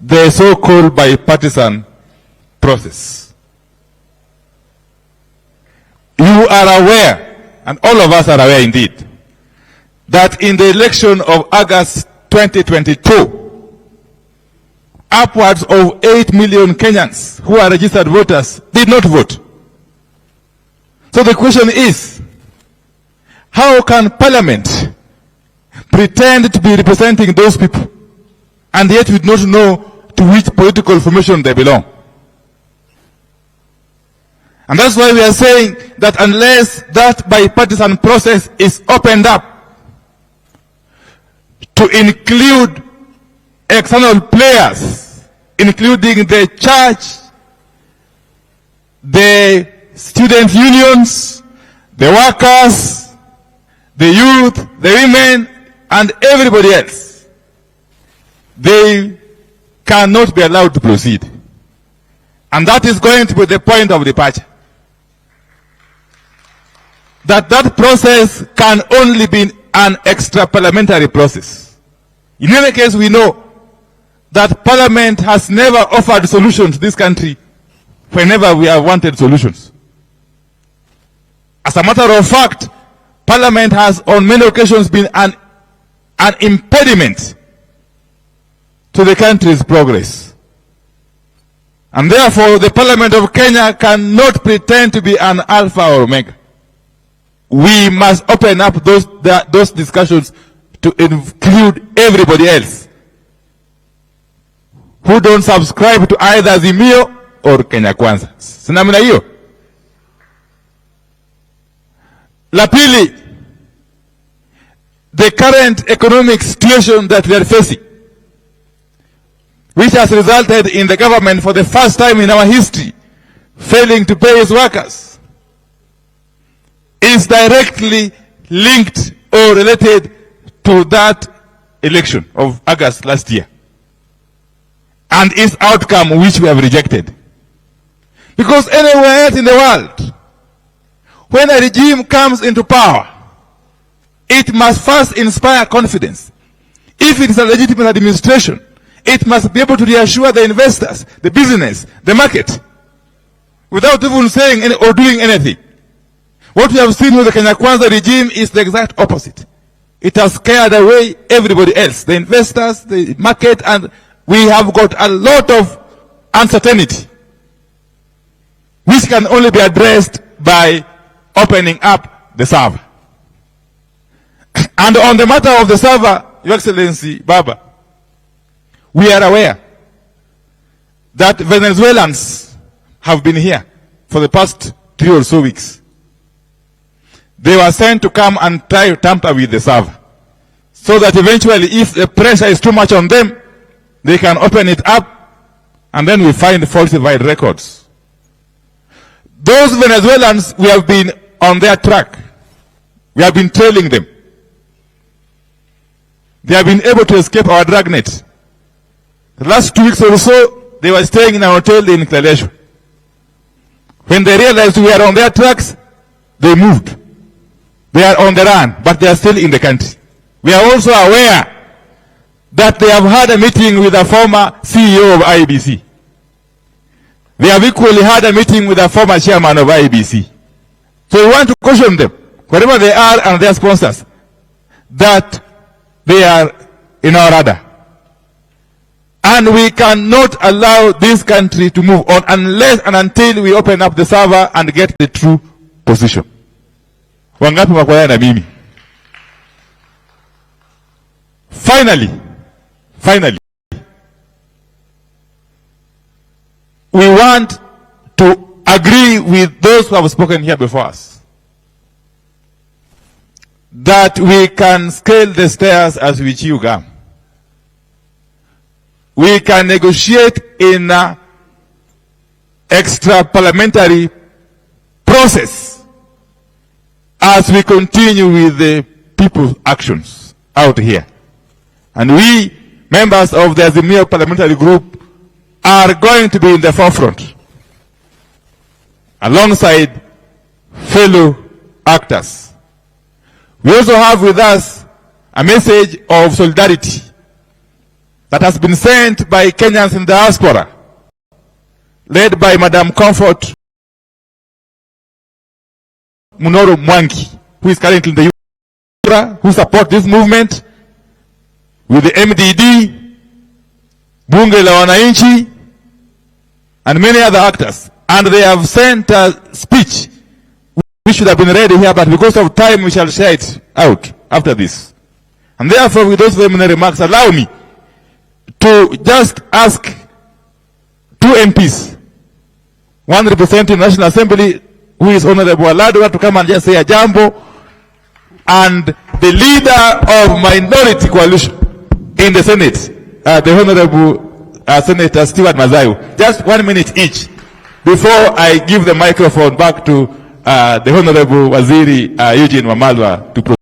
the so-called bipartisan process. You are aware, and all of us are aware indeed, that in the election of August 2022, upwards of 8 million Kenyans who are registered voters did not vote. So the question is, how can Parliament pretend to be representing those people and yet we do not know to which political formation they belong? And that's why we are saying that unless that bipartisan process is opened up to include external players, including the church, the student unions, the workers, the youth, the women, and everybody else, they cannot be allowed to proceed. And that is going to be the point of departure. That process can only be an extra-parliamentary process. In any case, we know that Parliament has never offered solutions to this country whenever we have wanted solutions. As a matter of fact, Parliament has on many occasions been an impediment to the country's progress. And therefore, the Parliament of Kenya cannot pretend to be an alpha or omega. We must open up those discussions to include everybody else who don't subscribe to either Azimio or Kenya Kwanza. Sinamna hiyo. La pili, the current economic situation that we are facing, which has resulted in the government for the first time in our history failing to pay its workers, is directly linked or related to that election of August last year and its outcome, which we have rejected. Because anywhere else in the world, when a regime comes into power, it must first inspire confidence. If it is a legitimate administration, it must be able to reassure the investors, the business, the market, without even saying or doing anything. What we have seen with the Kenya Kwanza regime is the exact opposite. It has scared away everybody else, the investors, the market, and we have got a lot of uncertainty, which can only be addressed by opening up the server. And on the matter of the server, Your Excellency Baba, we are aware that Venezuelans have been here for the past 3 or so weeks. They were sent to come and try to tamper with the server, so that eventually, if the pressure is too much on them, they can open it up, and then we find falsified records. Those Venezuelans, we have been on their track. We have been trailing them. They have been able to escape our dragnet. The last 2 weeks or so, they were staying in a hotel in Kileleshwa. When they realized we are on their tracks, they moved. They are on the run, but they are still in the country. We are also aware that they have had a meeting with a former CEO of IEBC. They have equally had a meeting with a former chairman of IEBC. So we want to caution them, wherever they are and their sponsors, that they are in our radar. And we cannot allow this country to move on unless and until we open up the server and get the true position. Wangapi wakwaya na mimi? Finally, we want to agree with those who have spoken here before us that we can scale the stairs as we chew gum. We can negotiate in an extra parliamentary process as we continue with the people's actions out here. And we, members of the Azimio Parliamentary Group, are going to be in the forefront, alongside fellow actors. We also have with us a message of solidarity that has been sent by Kenyans in the diaspora, led by Madam Comfort Munoro Mwangi, who is currently in the URA, who support this movement, with the MDD, Bunge la Wananchi, and many other actors. And they have sent a speech which should have been read here, but because of time we shall share it out after this. And therefore, with those preliminary remarks, allow me to just ask two MPs, one representing the National Assembly, who is Honorable Aladwa, to come and just say a jambo, and the leader of Minority Coalition in the Senate, the Honorable Senator Stewart Mazayo. Just 1 minute each before I give the microphone back to the Honorable Waziri Eugene Wamalwa to proceed.